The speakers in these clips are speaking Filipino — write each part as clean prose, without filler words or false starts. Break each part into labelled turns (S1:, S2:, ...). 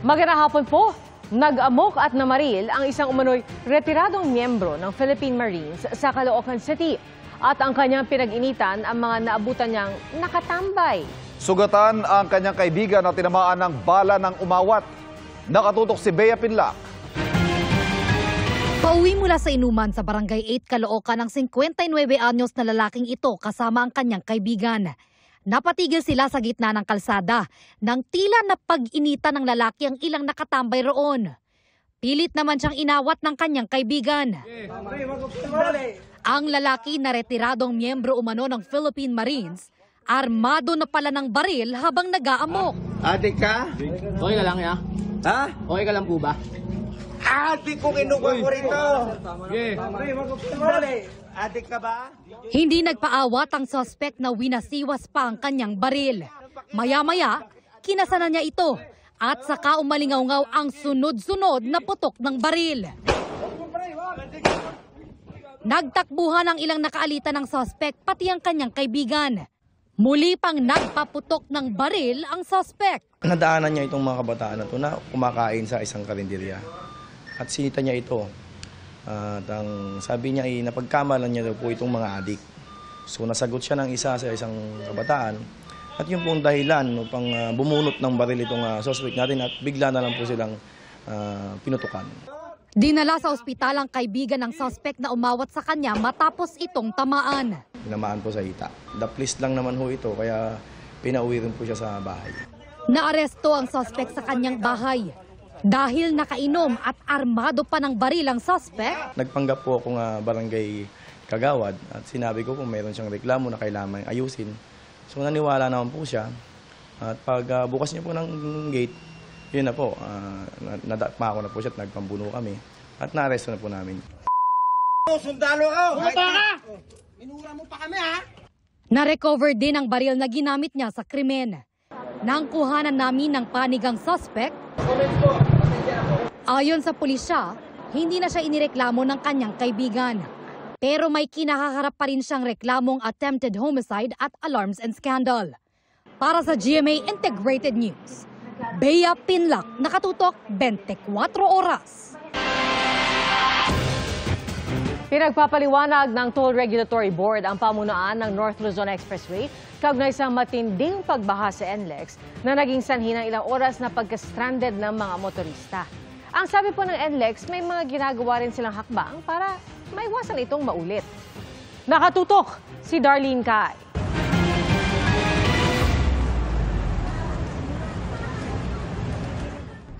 S1: Magandang hapon po. Nag-amok at namaril ang isang umano'y retiradong miyembro ng Philippine Marines sa Caloocan City. At ang kanyang pinag-initan ang mga naabutan niyang nakatambay.
S2: Sugatan ang kanyang kaibigan na tinamaan ng bala ng umawat. Nakatutok si Bea Pinlac.
S3: Pauwi mula sa inuman sa Barangay 8 Caloocan ang 59 anyos na lalaking ito kasama ang kanyang kaibigan. Napatigil sila sa gitna ng kalsada nang tila na pag-initan ng lalaki ang ilang nakatambay roon. Pilit naman siyang inawat ng kanyang kaibigan. Ang lalaki na retiradong miyembro umano ng Philippine Marines, armado na pala ng baril habang nag-aamok.
S4: Adik ka?
S5: Okay ka lang, ya?
S4: Ha?
S5: Okay ka lang po ba?
S4: Adik ko kinuha ko rito. Adik ka ba?
S3: Hindi nagpaawat ang suspect na winasiwas pa ang kanyang baril. Maya-maya, kinasanan niya ito at saka umalingaw-ngaw ang sunod-sunod na putok ng baril. Nagtakbuhan ang ilang nakaalitan ng suspect pati ang kanyang kaibigan. Muli pang nagpaputok ng baril ang suspect.
S6: Nadaanan niya itong mga kabataan na ito na kumakain sa isang karinderya. At sinita niya ito. At ang sabi niya ay napagkamalan niya daw po itong mga adik. So nasagot siya ng isa sa isang kabataan. At yung pong dahilan upang bumunot ng baril itong suspect natin at bigla na lang po silang pinutukan.
S3: Dinala sa ospital ang kaibigan ng suspect na umawat sa kanya matapos itong tamaan.
S6: Tinamaan po sa hita. Daplist lang naman ho ito kaya pinauwi rin po siya sa bahay.
S3: Naaresto ang suspect sa kanyang bahay. Dahil nakainom at armado pa ng baril ang suspect,
S6: Nagpanggap po akong barangay kagawad at sinabi ko kung meron siyang reklamo na kailangan ayusin. So naniwala naman po siya at pag bukas niya po ng gate, yun na po, nadakma ako na po siya at nagpambuno kami at naaresto na po namin.
S4: Sundalo ako! Bumaba ka! Minura mo pa kami ha?
S3: na-recover din ang baril na ginamit niya sa krimen. Nang kuhanan namin ng panigang suspect, ayon sa pulisya, hindi na siya inireklamo ng kanyang kaibigan. Pero may kinakaharap pa rin siyang reklamong attempted homicide at alarms and scandal. Para sa GMA Integrated News, Bea Pinlac, nakatutok 24 oras.
S1: Pinagpapaliwanag ng Toll Regulatory Board ang pamunuan ng North Luzon Expressway kaugnay sa matinding pagbaha sa NLEX na naging sanhi ng ilang oras na pagka-stranded ng mga motorista. Ang sabi po ng NLEX, may mga ginagawa rin silang hakbang para maiwasan itong maulit. Nakatutok si Darlene Kai.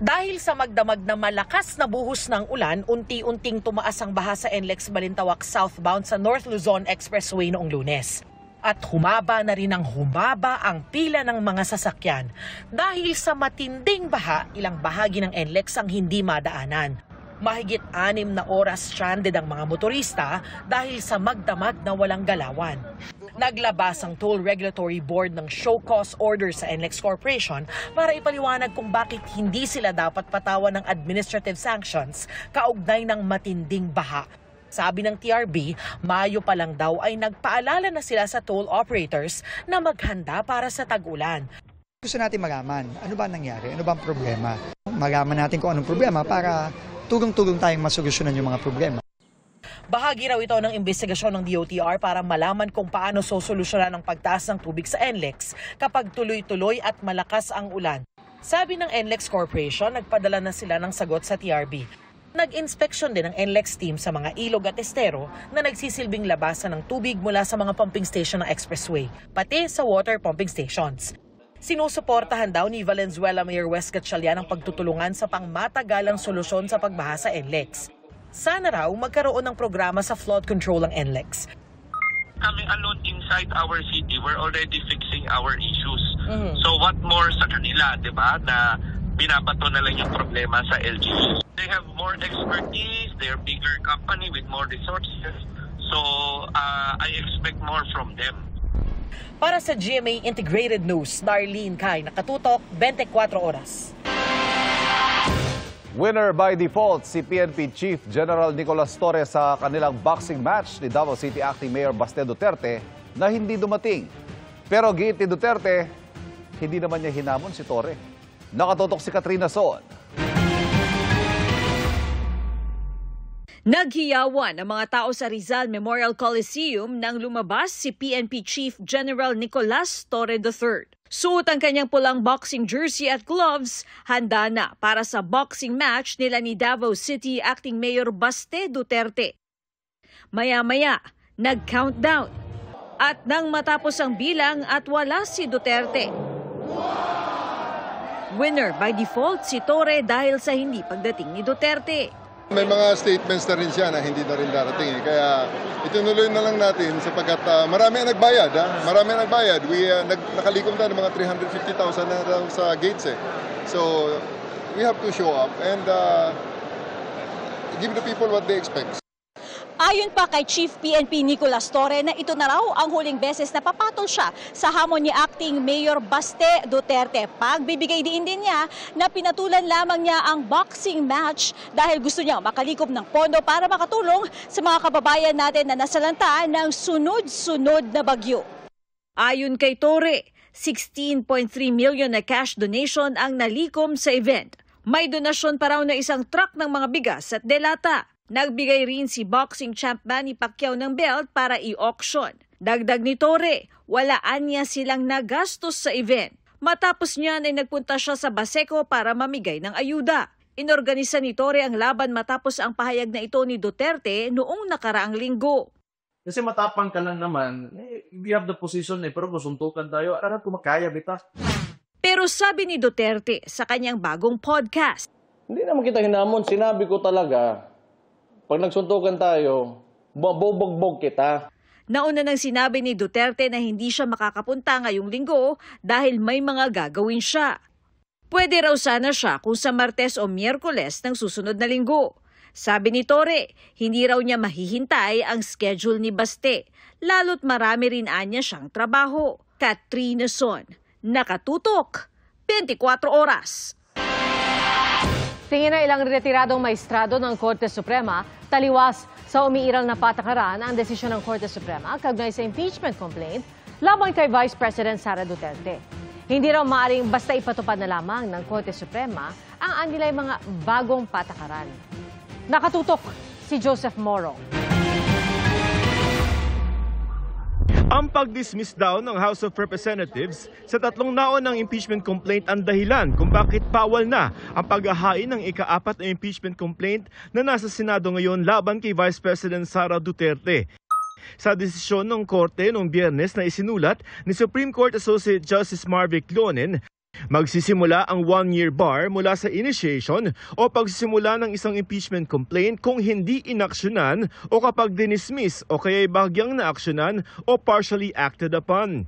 S7: Dahil sa magdamag na malakas na buhos ng ulan, unti-unting tumaas ang baha sa NLEX Balintawak southbound sa North Luzon Expressway noong Lunes. At humaba na rin ang humaba ang pila ng mga sasakyan. Dahil sa matinding baha, ilang bahagi ng NLEX ang hindi madaanan. Mahigit 6 na oras stranded ang mga motorista dahil sa magdamag na walang galawan. Naglabas ang Toll Regulatory Board ng show cause order sa NLEX Corporation para ipaliwanag kung bakit hindi sila dapat patawan ng administrative sanctions kaugnay ng matinding baha. Sabi ng TRB, Mayo pa lang daw ay nagpaalala na sila sa toll operators na maghanda para sa tag-ulan.
S8: Gusto natin malaman ano ba nangyari, ano ba ang problema. Malaman natin kung anong problema para tulong-tulong tayong masolusyonan yung mga problema.
S7: Bahagi raw ito ng investigasyon ng DOTR para malaman kung paano sosolusyonan ang pagtaas ng tubig sa NLEX kapag tuloy-tuloy at malakas ang ulan. Sabi ng NLEX Corporation, nagpadala na sila ng sagot sa TRB. Nag-inspeksyon din ng NLEX team sa mga ilog at estero na nagsisilbing labasan ng tubig mula sa mga pumping station ng expressway, pati sa water pumping stations. Sinusuportahan daw ni Valenzuela Mayor Wes Gatchalian ang pagtutulungan sa pangmatagalang solusyon sa pagbaha sa NLEX. Sana raw magkaroon ng programa sa flood control ang NLEX.
S9: Coming alone inside our city, we're already fixing our issues. So what more sa kanila, di ba, na binabato na lang yung problema sa LGUs. They have more expertise, they're bigger company with more resources. So I expect more from them.
S7: Para sa GMA Integrated News, Darlene Kai, nakatutok 24 oras.
S2: Winner by default si PNP Chief General Nicolas Torre sa kanilang boxing match ni Davao City Acting Mayor Baste Duterte na hindi dumating. Pero giit ni Duterte, hindi naman niya hinamon si Torre. Nakatutok si Katrina Son.
S10: Naghiyawan ang mga tao sa Rizal Memorial Coliseum nang lumabas si PNP Chief General Nicolas Torre III. Suot ang kanyang pulang boxing jersey at gloves, handa na para sa boxing match nila ni Davao City Acting Mayor Baste Duterte. Maya-maya, nag-countdown. At nang matapos ang bilang at wala si Duterte. Winner by default si Torre dahil sa hindi pagdating ni Duterte.
S11: May mga statements na rin siya na hindi na rin darating. Kaya itunuloy na lang natin sapagkat marami ang nagbayad. Marami ang nagbayad. Nakalikom tayo ng mga 350,000 na sa gates. So we have to show up and give the people what they expect.
S10: Ayon pa kay Chief PNP Nicolas Torre na ito na raw ang huling beses na papatol siya sa hamon ni Acting Mayor Baste Duterte. Pagbibigay din niya na pinatulan lamang niya ang boxing match dahil gusto niya makalikom ng pondo para makatulong sa mga kababayan natin na nasalanta ng sunod-sunod na bagyo. Ayon kay Torre, 16.3 million na cash donation ang nalikom sa event. May donasyon pa raw na isang truck ng mga bigas at delata. Nagbigay rin si boxing champ Manny Pacquiao ng belt para i-auction. Dagdag ni Torre, walaan niya silang nagastos sa event. Matapos niyan ay nagpunta siya sa Baseco para mamigay ng ayuda. Inorganisa ni Torre ang laban matapos ang pahayag na ito ni Duterte noong nakaraang linggo.
S12: Kasi matapang ka lang naman, we have the position pero gusuntukan tayo, arang kumakaya bita.
S10: Pero sabi ni Duterte sa kanyang bagong podcast,
S12: Hindi naman kita hinamon, sinabi ko talaga, pag nagsuntukan tayo, bobogbog kita.
S10: Nauna nang sinabi ni Duterte na hindi siya makakapunta ngayong linggo dahil may mga gagawin siya. Pwede raw sana siya kung sa Martes o Miyerkules ng susunod na linggo. Sabi ni Torre, hindi raw niya mahihintay ang schedule ni Baste, lalo't marami rin anya siyang trabaho. Katrina Son, nakatutok, 24 oras.
S1: Tingin na ilang retiradong maestrado ng Korte Suprema, taliwas sa umiiral na patakaran ang desisyon ng Korte Suprema kaugnay sa impeachment complaint laban kay Vice President Sara Duterte. Hindi raw maaaring basta ipatupad na lamang ng Korte Suprema ang anilay mga bagong patakaran. Nakatutok si Joseph Moro.
S13: Ang pag-dismiss daw ng House of Representatives sa tatlong naon ng impeachment complaint ang dahilan kung bakit bawal na ang paghahain ng ika-4 na impeachment complaint na nasa Senado ngayon laban kay Vice President Sara Duterte. Sa desisyon ng Korte noong Biyernes na isinulat ni Supreme Court Associate Justice Marvick Lonen, magsisimula ang 1-year bar mula sa initiation o pagsisimula ng isang impeachment complaint kung hindi inaksyonan o kapag dinismiss o kaya'y bahagyang naaksyonan o partially acted upon.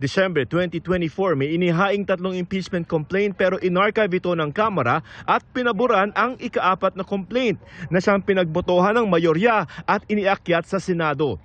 S13: December 2024, may inihaing 3 impeachment complaint pero inarchive ito ng Kamara at pinaboran ang ika-4 na complaint na siyang pinagbotohan ng mayorya at iniakyat sa Senado.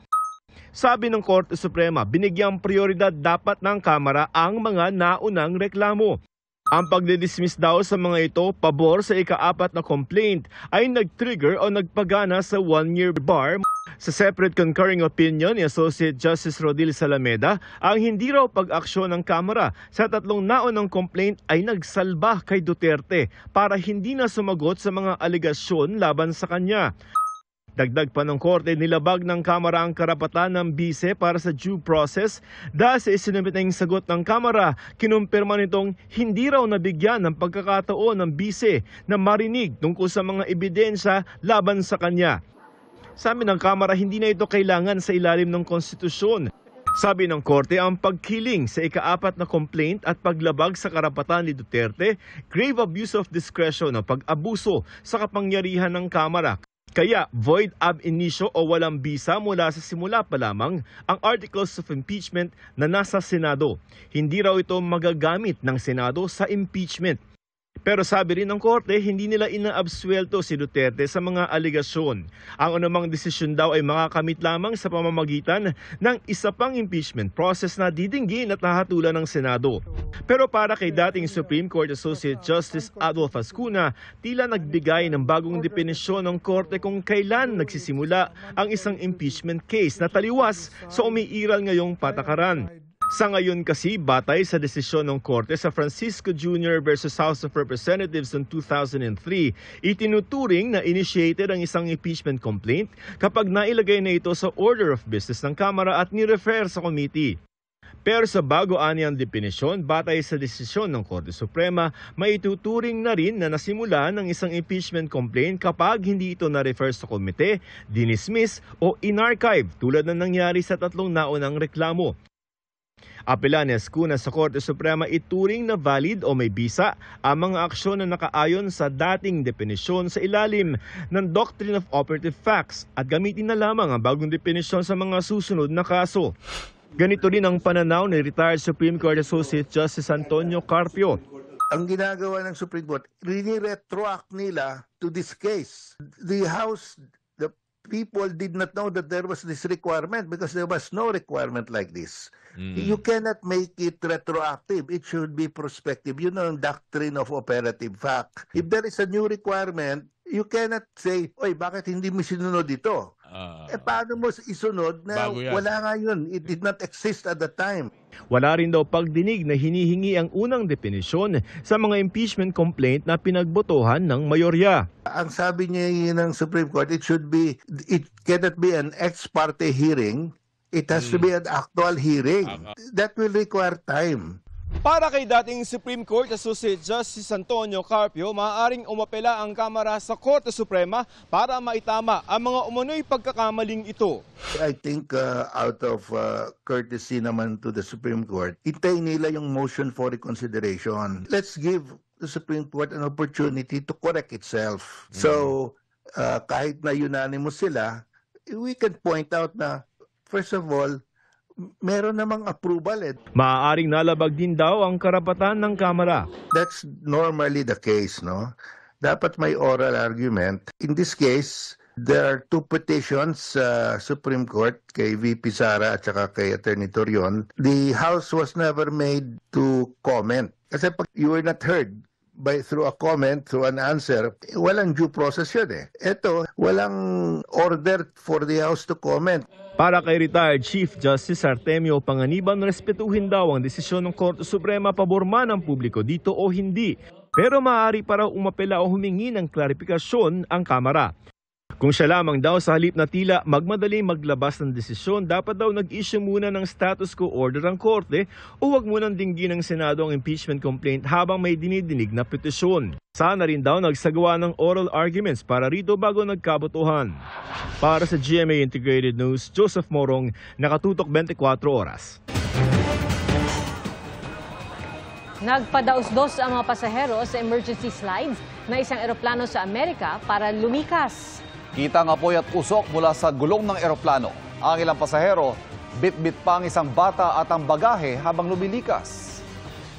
S13: Sabi ng Korte Suprema, binigyang prioridad dapat ng Kamara ang mga naunang reklamo. Ang pagdidismiss daw sa mga ito pabor sa ika-4 na complaint ay nag-trigger o nagpagana sa 1-year bar. Sa separate concurring opinion ni Associate Justice Rodil Salameda, ang hindi raw pag-aksyon ng Kamara sa 3 naunang complaint ay nagsalba kay Duterte para hindi na sumagot sa mga aligasyon laban sa kanya. Dagdag pa ng Korte, nilabag ng Kamara ang karapatan ng bise para sa due process dahil sa isinumitang sagot ng Kamara, kinumpirma nitong hindi raw nabigyan ng pagkakataon ng bise na marinig tungkol sa mga ebidensya laban sa kanya. Sabi ng Kamara, hindi na ito kailangan sa ilalim ng konstitusyon. Sabi ng Korte, ang pagkiling sa ika-4 na complaint at paglabag sa karapatan ni Duterte, grave abuse of discretion o pag-abuso sa kapangyarihan ng Kamara. Kaya void ab initio o walang bisa mula sa simula pa lamang ang articles of impeachment na nasa Senado. Hindi raw ito magagamit ng Senado sa impeachment. Pero sabi rin ng Korte, hindi nila inaabsuelto si Duterte sa mga aligasyon. Ang anumang desisyon daw ay makakamit lamang sa pamamagitan ng isa pang impeachment process na didinggin at nahatulan ng Senado. Pero para kay dating Supreme Court Associate Justice Adolfo Ascuna, tila nagbigay ng bagong definisyon ng Korte kung kailan nagsisimula ang isang impeachment case na taliwas sa umiiral ngayong patakaran. Sa ngayon kasi, batay sa desisyon ng Korte sa Francisco Jr. versus House of Representatives noong 2003, itinuturing na initiated ang isang impeachment complaint kapag nailagay na ito sa order of business ng Kamara at ni-refer sa committee. Pero sa bago-anyang definisyon, batay sa desisyon ng Korte Suprema, maituturing na rin na nasimula ng isang impeachment complaint kapag hindi ito na-refer sa komite, dinismiss o inarchive tulad ng nangyari sa 3 naunang reklamo. Apela ni Escuna sa Korte Suprema ituring na valid o may bisa ang mga aksyon na nakaayon sa dating definisyon sa ilalim ng Doctrine of Operative Facts at gamitin na lamang ang bagong definisyon sa mga susunod na kaso. Ganito rin ang pananaw ni retired Supreme Court Associate Justice Antonio Carpio.
S14: Ang ginagawa ng Supreme Court, retroact nila to this case. The House, the people did not know that there was this requirement because there was no requirement like this. You cannot make it retroactive. It should be prospective. Yun ang doctrine of operative fact. If there is a new requirement, you cannot say, oy, bakit hindi mo sinunod ito? Paano mo isunod na wala nga yun? It did not exist at the time.
S13: Wala rin daw pagdinig na hinihingi ang unang definisyon sa mga impeachment complaint na pinagbotohan ng mayorya.
S14: Ang sabi niya ng Supreme Court, it cannot be an ex parte hearing. It has to be an actual hearing. That will require time.
S13: Para kay dating Supreme Court Associate Justice Antonio Carpio, maaaring umapela ang Kamara sa Korte Suprema para maitama ang mga umunoy pagkakamaling ito.
S14: I think out of courtesy naman to the Supreme Court, hintayin nila yung motion for reconsideration. Let's give the Supreme Court an opportunity to correct itself. So, kahit na unanimous sila, we can point out na, first of all, meron namang approval eh.
S13: Maaaring nalabag din daw ang karapatan ng Kamara.
S14: That's normally the case, no? Dapat may oral argument. In this case, there are 2 petitions sa Supreme Court kay VP Sara at saka kay Attorney Torion. The House was never made to comment. Kasi pag you were not heard through a comment, through an answer, walang due process yun eh. Ito, walang order for the House to comment.
S13: Para kay retired Chief Justice Artemio Panganiban, respetuhin daw ang desisyon ng Korte Suprema pabor man ng publiko dito o hindi. Pero maaari pa raw umapela o humingi ng klarifikasyon ang Kamara. Kung siya lamang daw sa halip na tila magmadaling maglabas ng desisyon, dapat daw nag-issue muna ng status quo order ang Korte o huwag munang dinggin ng Senado ang impeachment complaint habang may dinidinig na petisyon. Sana rin daw nagsagawa ng oral arguments para rito bago nagkabotohan. Para sa GMA Integrated News, Joseph Morong, nakatutok 24 oras.
S1: Nagpadaos-dos ang mga pasahero sa emergency slides na isang eroplano sa Amerika para lumikas.
S2: Kita ang apoy at usok mula sa gulong ng eroplano. Ang ilang pasahero, bit-bit pa ang isang bata at ang bagahe habang lumilikas.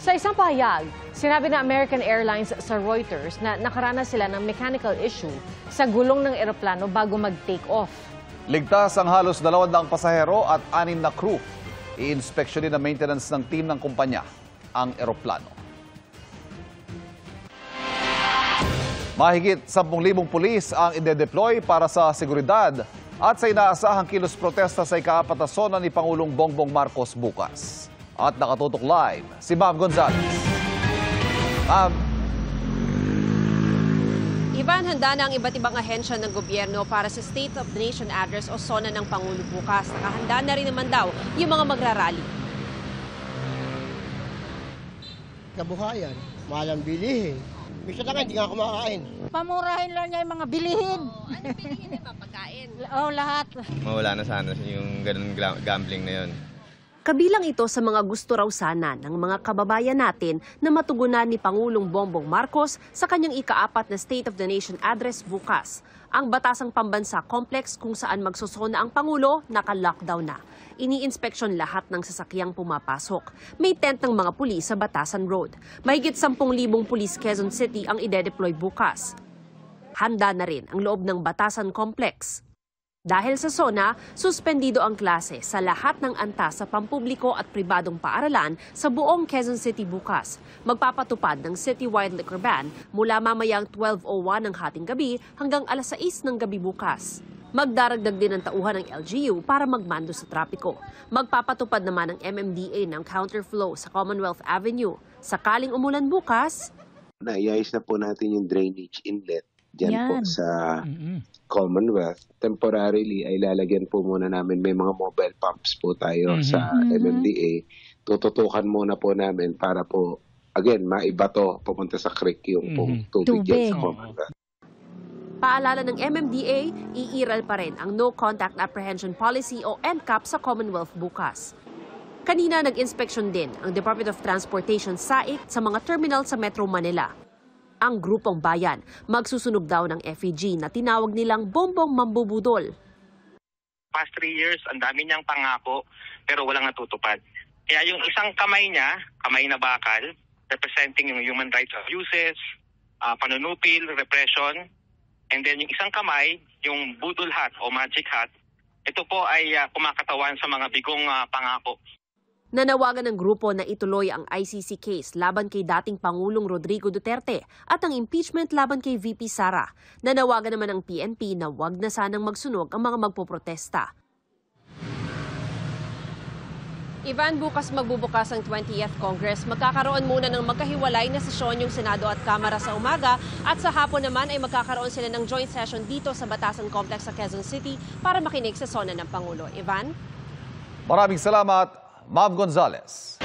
S1: Sa isang pahayag, sinabi ng American Airlines sa Reuters na nakaranas sila ng mechanical issue sa gulong ng eroplano bago mag-take off.
S2: Ligtas ang halos 200 pasahero at 6 na crew. I-inspeksyonin ng maintenance ng team ng kumpanya ang eroplano. Mahigit 10,000 pulis ang ide-deploy para sa seguridad at sa inaasahang kilos protesta sa ika-4 na sona ni Pangulong Bongbong Marcos bukas. At nakatutok live si Ma'am Gonzales. Ma'am.
S15: Ivan, handa na ang iba't ibang ahensya ng gobyerno para sa State of the Nation Address o SONA ng Pangulo bukas. Nakahanda na rin naman daw yung mga magrarally.
S16: Kabuhayan, mahal ang bilihin. Bisa na nga, hindi nga kumakain.
S17: Pamurahin lang niya yung mga bilihin.
S15: Ano bilihin niya? Pagkain?
S17: Oo, lahat.
S18: Mawala na sana yung ganun gambling na yun.
S15: Kabilang ito sa mga gusto raw sana ng mga kababayan natin na matugunan ni Pangulong Bongbong Marcos sa kanyang ika-4 na State of the Nation Address bukas. Ang Batasang Pambansa Complex kung saan magsusona ang Pangulo, naka-lockdown na. Ini-inspeksyon lahat ng sasakyang pumapasok. May tent ng mga pulis sa Batasan Road. Mahigit 10,000 pulis Quezon City ang ide-deploy bukas. Handa na rin ang loob ng Batasan Complex. Dahil sa SONA, suspendido ang klase sa lahat ng antas sa pampubliko at pribadong paaralan sa buong Quezon City bukas. Magpapatupad ng citywide liquor ban mula mamayang 12:01 ng hating gabi hanggang alas 6 ng gabi bukas. Magdaragdag din ang tauhan ng LGU para magmando sa trapiko. Magpapatupad naman ang MMDA ng counterflow sa Commonwealth Avenue. Sakaling umulan bukas,
S19: naiayos na po natin yung drainage inlet dyan po sa Commonwealth. Temporarily ay lalagyan po muna namin, may mga mobile pumps po tayo sa MMDA. Tututukan muna po namin para po, again, maibato pupunta sa creek yung tubig dyan sa Commonwealth.
S15: Paalala ng MMDA, iiral pa rin ang No Contact Apprehension Policy o NCAP sa Commonwealth bukas. Kanina nag-inspeksyon din ang Department of Transportation SAIC sa mga terminal sa Metro Manila. Ang grupong bayan magsusunog daw ng FEG na tinawag nilang bombong mambubudol.
S20: Past 3 years, ang dami niyang pangako pero walang natutupad. Kaya yung isang kamay niya, kamay na bakal, representing yung human rights abuses, panunupil, repression, and then yung isang kamay, yung budol hat o magic hat, ito po ay kumakatawan sa mga bigong pangako.
S15: Nanawagan ng grupo na ituloy ang ICC case laban kay dating Pangulong Rodrigo Duterte at ang impeachment laban kay VP Sara. Nanawagan naman ng PNP na wag na sanang magsunog ang mga magpoprotesta. Ivan, bukas magbubukas ang 20th Congress. Magkakaroon muna ng magkahiwalay na sesyon yung Senado at Kamara sa umaga at sa hapon naman ay magkakaroon sila ng joint session dito sa Batasan Complex sa Quezon City para makinig sa sona ng Pangulo. Ivan?
S2: Maraming salamat, Ma'am Gonzales.